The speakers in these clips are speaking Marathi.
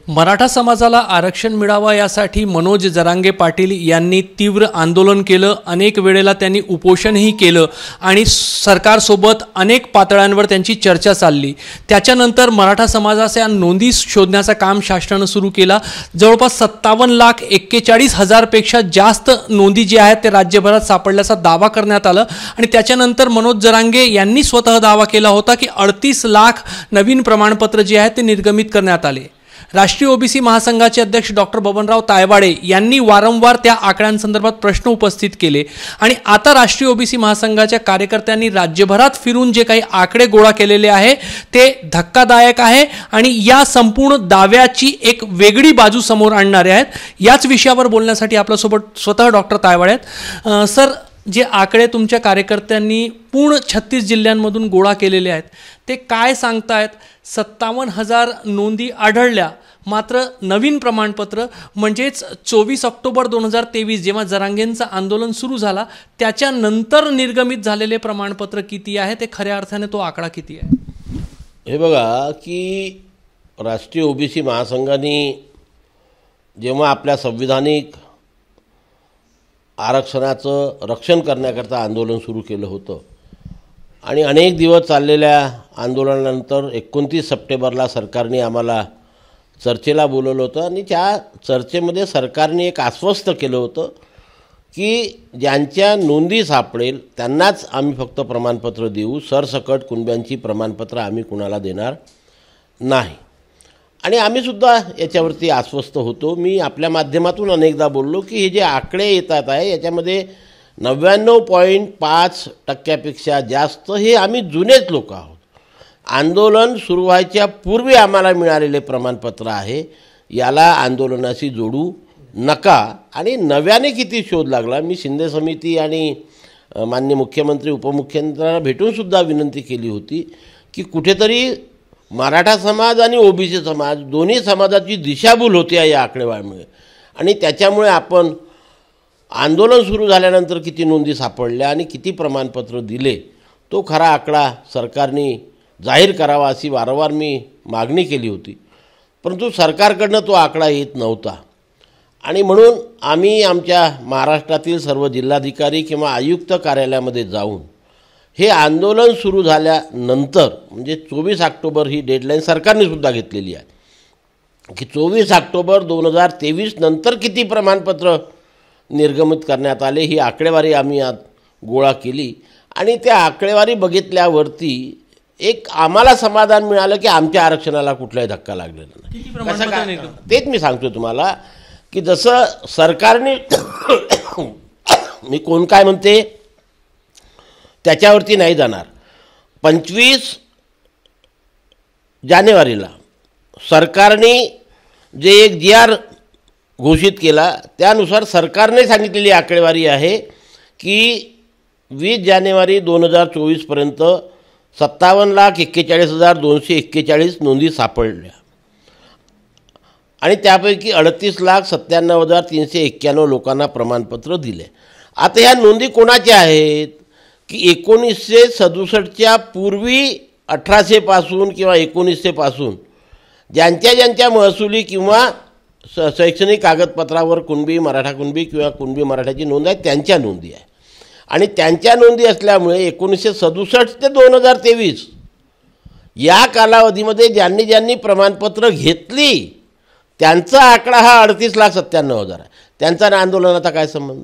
मराठा समाजाला आरक्षण मिळावा यासाठी मनोज जरांगे पाटील यांनी तीव्र आंदोलन केलं। अनेक वेळेला त्यांनी उपोषणही केलं आणि सरकारसोबत अनेक पातळ्यांवर त्यांची चर्चा चालली। त्याच्यानंतर मराठा समाजाच्या नोंदी शोधण्याचं काम शासनाने सुरू केलं। जवळपास 57,41,000 पेक्षा जास्त नोंदी जे आहेत ते राज्यभरात सापडल्याचा दावा करण्यात आला आणि त्याच्यानंतर मनोज जरांगे यांनी स्वतः दावा केला होता की 38 लाख नवीन प्रमाणपत्र जे आहेत ते निर्गमित करण्यात आले। राष्ट्रीय ओबीसी महासंघाचे अध्यक्ष डॉक्टर बबनराव तायवाडे यांनी वारंवार त्या आकड्यांसंदर्भात प्रश्न उपस्थित केले आणि आता राष्ट्रीय ओबीसी महासंघाच्या कार्यकर्त्यांनी राज्यभरात फिरून जे काही आकडे गोळा केलेले आहे ते धक्कादायक आहे आणि या संपूर्ण दाव्याची एक वेगळी बाजू समोर आणणारे आहेत। याच विषयावर बोलण्यासाठी आपल्यासोबत स्वतः डॉक्टर तायवाडे आहेत। सर, जे आकडे तुमच्या कार्यकर्त्यांनी पूर्ण 36 जिल्ह्यांमधून गोळा केलेले आहेत ते काय सांगतायत? 57,000 नोंदी आढळल्या, मात्र नवीन प्रमाणपत्र म्हणजेच 24 ऑक्टोबर 2023 जेव्हा जरांगेंचं आंदोलन सुरू झाला त्याच्यानंतर निर्गमित झालेले प्रमाणपत्र किती आहे, ते खऱ्या अर्थाने तो आकडा किती आहे? हे बघा की राष्ट्रीय ओबीसी महासंघाने जेव्हा आपल्या संविधानिक आरक्षणाचं रक्षण करण्याकरता आंदोलन सुरू केलं होतं आणि अनेक दिवस चाललेल्या आंदोलनानंतर 29 सप्टेंबरला सरकारने आम्हाला चर्चेला बोलवलं होतं आणि त्या चर्चेमध्ये सरकारने एक आश्वस्त केलं होतं की ज्यांच्या नोंदी सापडेल त्यांनाच आम्ही फक्त प्रमाणपत्र देऊ, सरसकट कुणब्यांची प्रमाणपत्र आम्ही कुणाला देणार नाही। आणि आम्हीसुद्धा याच्यावरती आश्वस्त होतो। मी आपल्या माध्यमातून अनेकदा बोललो की हे जे आकडे येतात आहे याच्यामध्ये 99.5% जास्त हे आम्ही जुनेच लोक आहोत। आंदोलन सुरू व्हायच्या पूर्वी आम्हाला मिळालेले प्रमाणपत्र आहे, याला आंदोलनाशी जोडू नका। आणि नव्याने किती शोध लागला, मी शिंदे समिती आणि माननीय मुख्यमंत्री उपमुख्यमंत्र्यांना भेटूनसुद्धा विनंती केली होती की कुठेतरी मराठा समाज आणि ओबीसी समाज दोन्ही समाजाची दिशाभूल होती या आकडेवारीमुळे आणि त्याच्यामुळे आपण आंदोलन सुरू झाल्यानंतर किती नोंदी सापडल्या आणि किती प्रमाणपत्र दिले तो खरा आकडा सरकारने जाहीर करावा अशी वारंवार मी मागणी केली होती, परंतु सरकारकडनं तो आकडा येत नव्हता। आणि म्हणून आम्ही आमच्या महाराष्ट्रातील सर्व जिल्हाधिकारी किंवा आयुक्त कार्यालयामध्ये जाऊन हे आंदोलन सुरू झाल्यानंतर म्हणजे 24 ऑक्टोबर ही डेडलाईन सरकारने सुद्धा घेतलेली आहे की 24 ऑक्टोबर 2023 नंतर किती प्रमाणपत्र निर्गमित करण्यात आले ही आकडेवारी आम्ही आज गोळा केली आणि त्या आकडेवारी बघितल्यावरती एक आम्हाला समाधान मिळालं की आमच्या आरक्षणाला कुठलाही धक्का लागलेला नाही। तेच मी सांगतो तुम्हाला की जसं सरकारने मी कोण काय म्हणते त्याच्यावरती नाही जाणार। 25 जानेवारीला सरकारने जे एक GR घोषित केला त्यानुसार सरकारने सांगितलेली आकडेवारी आहे की 20 जानेवारी 2024 पर्यंत 57,41,241 नोंदी सापडल्या आणि त्यापैकी 38,97,391 लोकांना प्रमाणपत्र दिले। आता ह्या नोंदी कोणाच्या आहेत की 1967च्या पूर्वी 1800 पासून किंवा 1900 पासून ज्यांच्या महसुली किंवा शैक्षणिक कागदपत्रावर कुणबी मराठा कुणबी किंवा कुणबी मराठाची नोंद आहे त्यांच्या नोंदी आहे आणि त्यांच्या नोंदी असल्यामुळे 1967 ते 2023 या कालावधीमध्ये ज्यांनी प्रमाणपत्र घेतली त्यांचा आकडा हा 38,97,000 आहे। त्यांचा आंदोलनाचा काय संबंध?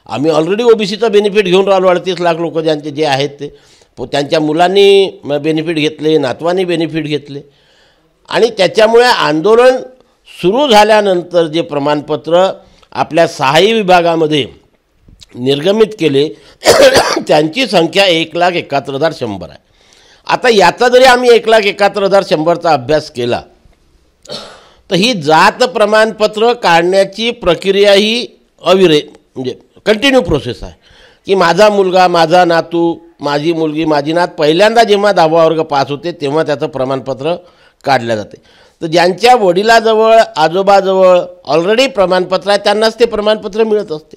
आम्ही ऑलरेडी ओबीसीचा बेनिफिट घेऊन राहिलो। 38 लाख लोक ज्यांचे जे आहेत ते त्यांच्या मुलांनी बेनिफिट घेतले, नातवांनी बेनिफिट घेतले आणि त्याच्यामुळे आंदोलन सुरू झाल्यानंतर जे प्रमाणपत्र आपल्या सहाय्य विभागामध्ये निर्गमित केले त्यांची संख्या 1,71,100 आहे। आता याचा जरी आम्ही 1,71,100चा अभ्यास केला तर ही जात प्रमाणपत्र काढण्याची प्रक्रिया ही म्हणजे कंटिन्यू प्रोसेस आहे की माझा मुलगा, माझा नातू, माझी मुलगी, माझी नात पहिल्यांदा जेव्हा 10वा वर्ग पास होते तेव्हा त्याचं प्रमाणपत्र काढलं जाते। तर ज्यांच्या वडिलाजवळ आजोबाजवळ ऑलरेडी प्रमाणपत्र आहे त्यांनाच ते प्रमाणपत्र मिळत असते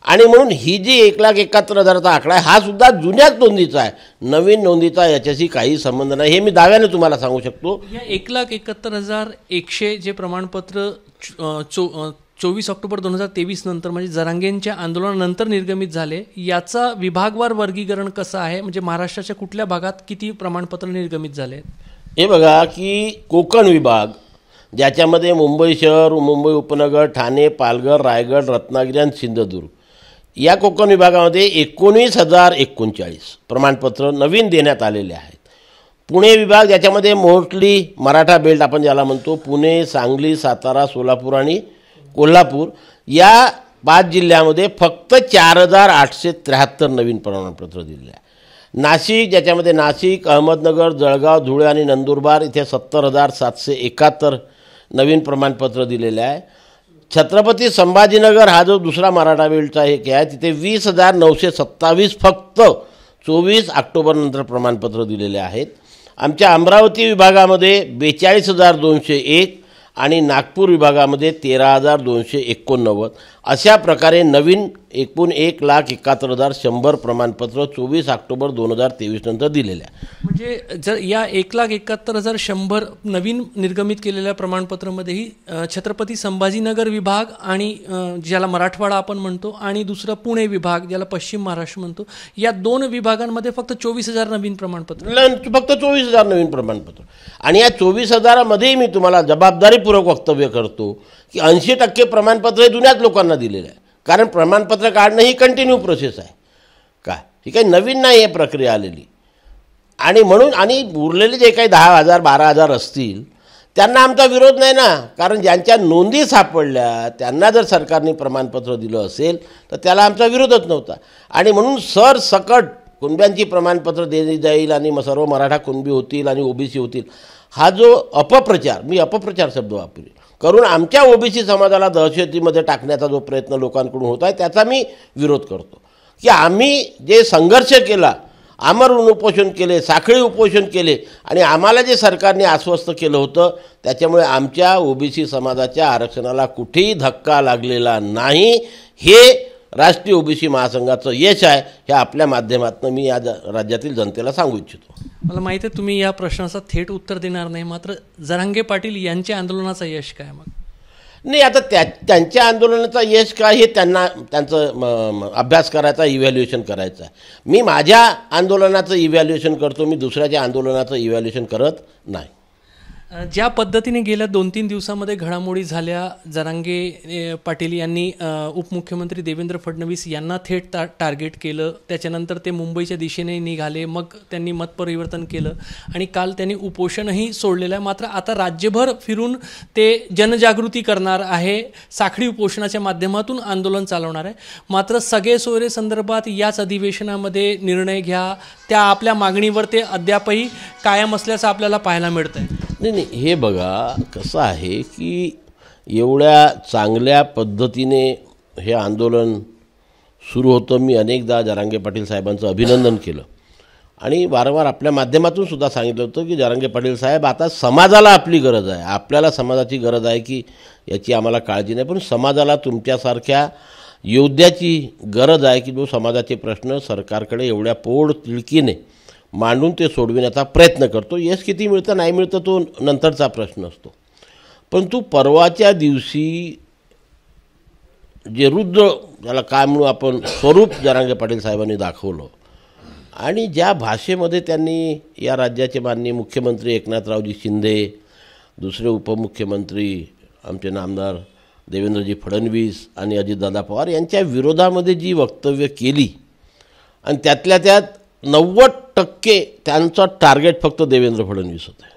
आणि म्हणून ही जी 1,71,000चा आकडा आहे हा सुद्धा जुन्याच नोंदीचा आहे, नवीन नोंदीचा याच्याशी काही संबंध नाही, हे मी दाव्याने तुम्हाला सांगू शकतो. या 1,71,100 जे प्रमाणपत्र 24 ऑक्टोबर 2023 नंतर म्हणजे जरांगेंच्या आंदोलनानंतर निर्गमित झाले, याचा विभागवार वर्गीकरण कसं आहे? म्हणजे महाराष्ट्राच्या कुठल्या भागात किती प्रमाणपत्र निर्गमित झाले? हे बघा की कोकण विभाग ज्याच्यामध्ये मुंबई शहर, मुंबई उपनगर, ठाणे, पालघर, रायगड, रत्नागिरी आणि सिंधुदुर्ग या कोकण विभागामध्ये 19,039 प्रमाणपत्र नवीन देण्यात आलेले आहेत. पुणे विभाग ज्याच्यामध्ये मोस्टली मराठा बेल्ट आपण ज्याला म्हणतो, पुणे, सांगली, सातारा, सोलापूर आणि कोल्हापूर या 5 जिल्ह्यामध्ये फक्त 4,873 नवीन प्रमाणपत्र दिलेले आहे. नाशिक ज्याच्यामध्ये नाशिक, अहमदनगर, जळगाव, धुळे आणि नंदुरबार इथे 70,771 नवीन प्रमाणपत्र दिलेले आहे. छत्रपती संभाजीनगर हा जो दुसरा मराठा बेल्टचा एक आहे तिथे 20,927 फक्त 24 ऑक्टोबरनंतर प्रमाणपत्र दिलेले आहेत. आमच्या अमरावती विभागामध्ये 42,201 आणि नागपूर विभागामध्ये 13,289 अशा प्रकारे नवीन एकूण 1,71,100 प्रमाणपत्र 24 ऑक्टोबर 2023 नंतर दिलेले आहे. म्हणजे जर या 1,71,100 नवीन निर्गमित केलेल्या प्रमाणपत्रामध्येही छत्रपती संभाजीनगर विभाग आणि ज्याला मराठवाडा आपण म्हणतो आणि दुसरा पुणे विभाग ज्याला पश्चिम महाराष्ट्र म्हणतो, या 2 विभागांमध्ये फक्त 24,000 नवीन प्रमाणपत्र, फक्त 24,000 नवीन प्रमाणपत्र. आणि या 24,000मध्येही मी तुम्हाला जबाबदारीपूर्वक वक्तव्य करतो की 80% प्रमाणपत्र हे जुन्याच लोकांना दिलेलं आहे, कारण प्रमाणपत्र काढणं ही कंटिन्यू प्रोसेस आहे का, ही काही नवीन नाही आहे प्रक्रिया आलेली. आणि म्हणून आणि उरलेले जे काही 10,000 12,000 असतील त्यांना आमचा विरोध नाही ना, कारण ज्यांच्या नोंदी सापडल्या त्यांना जर सरकारने प्रमाणपत्र दिलं असेल तर त्याला आमचा विरोधच नव्हता. आणि म्हणून सरसकट कुणब्यांची प्रमाणपत्र दिली जाईल आणि सर्व मराठा कुणबी होतील आणि ओबीसी होतील, हा जो अपप्रचार, मी अपप्रचार शब्द वापरले, करून आमच्या ओबीसी समाजाला दहशतीमध्ये टाकण्याचा जो प्रयत्न लोकांकडून होत आहे त्याचा मी विरोध करतो. की आम्ही जे संघर्ष केला, आमरण उपोषण केले, साखळी उपोषण केले आणि आम्हाला जे सरकारने आश्वस्त केलं होतं त्याच्यामुळे आमच्या ओबीसी समाजाच्या आरक्षणाला कुठेही धक्का लागलेला नाही, हे राष्ट्रीय ओबीसी महासंघाचं यश आहे, हे आपल्या माध्यमातून मी या राज्यातील जनतेला सांगू इच्छितो. मला माहिती आहे तुम्ही या प्रश्नाचं थेट उत्तर देणार नाही, मात्र जरांगे पाटील यांच्या आंदोलनाचं यश काय? मग नाही, आता त्यांच्या आंदोलनाचा यश काय हे त्यांचं अभ्यास करायचा, इव्हॅल्युएशन करायचं आहे. मी माझ्या आंदोलनाचं इव्हॅल्युएशन करतो, मी दुसऱ्याच्या आंदोलनाचं इव्हॅल्युएशन करत नाही. ज्या पद्धतीने गेल्या 2-3 दिवसामध्ये घडामोडी झाल्या, जरांगे पाटील यांनी उपमुख्यमंत्री देवेंद्र फडणवीस यांना थेट टार्गेट केलं, त्याच्यानंतर ते मुंबईच्या दिशेने निघाले, मग त्यांनी मतपरिवर्तन केलं आणि काल त्यांनी उपोषणही सोडलेलं आहे. मात्र आता राज्यभर फिरून ते जनजागृती करणार आहे, साखळी उपोषणाच्या माध्यमातून आंदोलन चालवणार आहे. मात्र सगळे सोयरे संदर्भात याच अधिवेशनामध्ये निर्णय घ्या, त्या आपल्या मागणीवर ते अद्यापही कायम असल्याचं आपल्याला पाहायला मिळतं आहे. नाही, हे बघा कसं आहे की एवढ्या चांगल्या पद्धतीने हे आंदोलन सुरू होतं. मी अनेकदा जरांगे पाटील साहेबांचं अभिनंदन केलं आणि वारंवार आपल्या माध्यमातून सुद्धा सांगितलं होतं की जरांगे पाटील साहेब, आता समाजाला आपली गरज आहे, आपल्याला समाजाची गरज आहे की याची आम्हाला काळजी नाही, पण समाजाला तुमच्यासारख्या योद्ध्याची गरज आहे की जो समाजाचे प्रश्न सरकारकडे एवढ्या पोड तिळकीने मांडून ते सोडविण्याचा प्रयत्न करतो. यश किती मिळतं नाही मिळतं तो नंतरचा प्रश्न असतो. परंतु परवाच्या दिवशी जे रुद्र, ज्याला काय म्हणू आपण, स्वरूप जरांगे पाटील साहेबांनी दाखवलं आणि ज्या भाषेमध्ये त्यांनी या राज्याचे माननीय मुख्यमंत्री एकनाथरावजी शिंदे, दुसरे उपमुख्यमंत्री आमचे नामदार देवेंद्रजी फडणवीस आणि अजितदादा पवार यांच्या विरोधामध्ये जी वक्तव्य केली आणि त्यातल्या त्यात 90% त्यांचा टार्गेट फक्त देवेंद्र फडणवीस होते.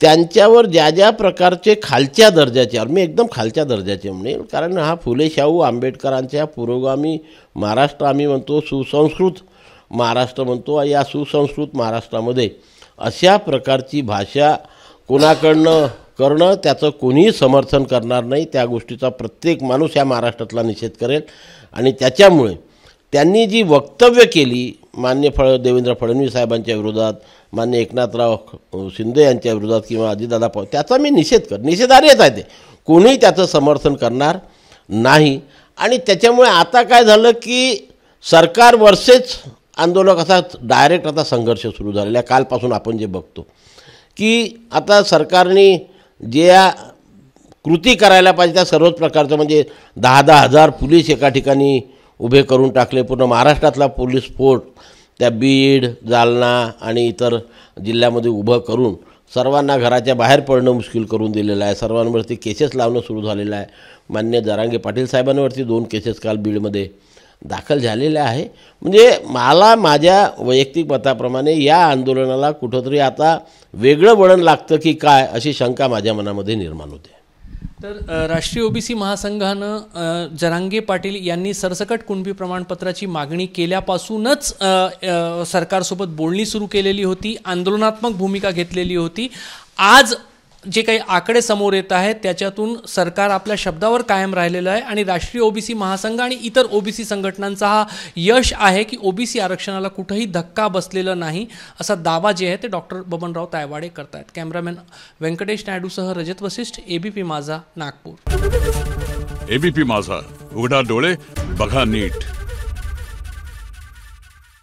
त्यांच्यावर ज्या ज्या प्रकारचे खालच्या दर्जाचे, मी एकदम खालच्या दर्जाचे म्हणेल, कारण हा फुले शाहू आंबेडकरांच्या पुरोगामी महाराष्ट्र आम्ही म्हणतो, सुसंस्कृत महाराष्ट्र म्हणतो, या सुसंस्कृत महाराष्ट्रामध्ये अशा प्रकारची भाषा कोणाकडनं करणं त्याचं कोणीही समर्थन करणार नाही. त्या गोष्टीचा प्रत्येक माणूस या महाराष्ट्रातला निषेध करेल आणि त्याच्यामुळे त्यांनी जी वक्तव्य केली माननीय देवेंद्र फडणवीस साहेबांच्या विरोधात, माननीय एकनाथराव शिंदे यांच्या विरोधात किंवा अजितदादा पवार, त्याचा मी निषेधार्हच आहे. ते कोणीही त्याचं समर्थन करणार नाही. आणि त्याच्यामुळे आता काय झालं की सरकार वर्सेस आंदोलक असा डायरेक्ट आता संघर्ष सुरू झालेला आहे. कालपासून आपण जे बघतो की आता सरकारने ज्या कृती करायला पाहिजे त्या सर्वच प्रकारचं म्हणजे 10-10 हजार पोलीस एका ठिकाणी उभे करून टाकले. पूर्ण महाराष्ट्रातला पोलीस फोर्स त्या बीड, जालना आणि इतर जिल्ह्यामध्ये उभं करून सर्वांना घराच्या बाहेर पडणं मुश्किल करून दिलेलं आहे. सर्वांवरती केसेस लावणं सुरू झालेलं आहे. माननीय जरांगे पाटील साहेबांवरती 2 केसेस काल बीडमध्ये दाखल झालेल्या आहे. म्हणजे मला माझ्या वैयक्तिक मताप्रमाणे या आंदोलनाला कुठंतरी आता वेगळं वळण लागतं की काय अशी शंका माझ्या मनामध्ये निर्माण होते. तर राष्ट्रीय ओबीसी महासंघानं जरांगे पाटील यांनी सरसकट कुणबी प्रमाणपत्राची मागणी केल्यापासूनच सरकारसोबत बोलणी सुरू केलेली होती, आंदोलनात्मक भूमिका घेतलेली होती. आज जे काही आकडे समोर येत आहेत त्याच्यातून सरकार आपल्या शब्दावर कायम राहिलेलं आहे आणि राष्ट्रीय ओबीसी महासंघ आणि इतर ओबीसी संघटनांचा हा यश आहे की ओबीसी आरक्षणाला कुठेही धक्का बसलेला नाही असा दावा जे आहे ते डॉक्टर बबनराव तायवाडे करतायत. कॅमेरामॅन व्यंकटेश नायडूसह रजत वसिष्ठ, एबीपी माझा, नागपूर. एबीपी माझा, उघडा डोळे बघा नीट.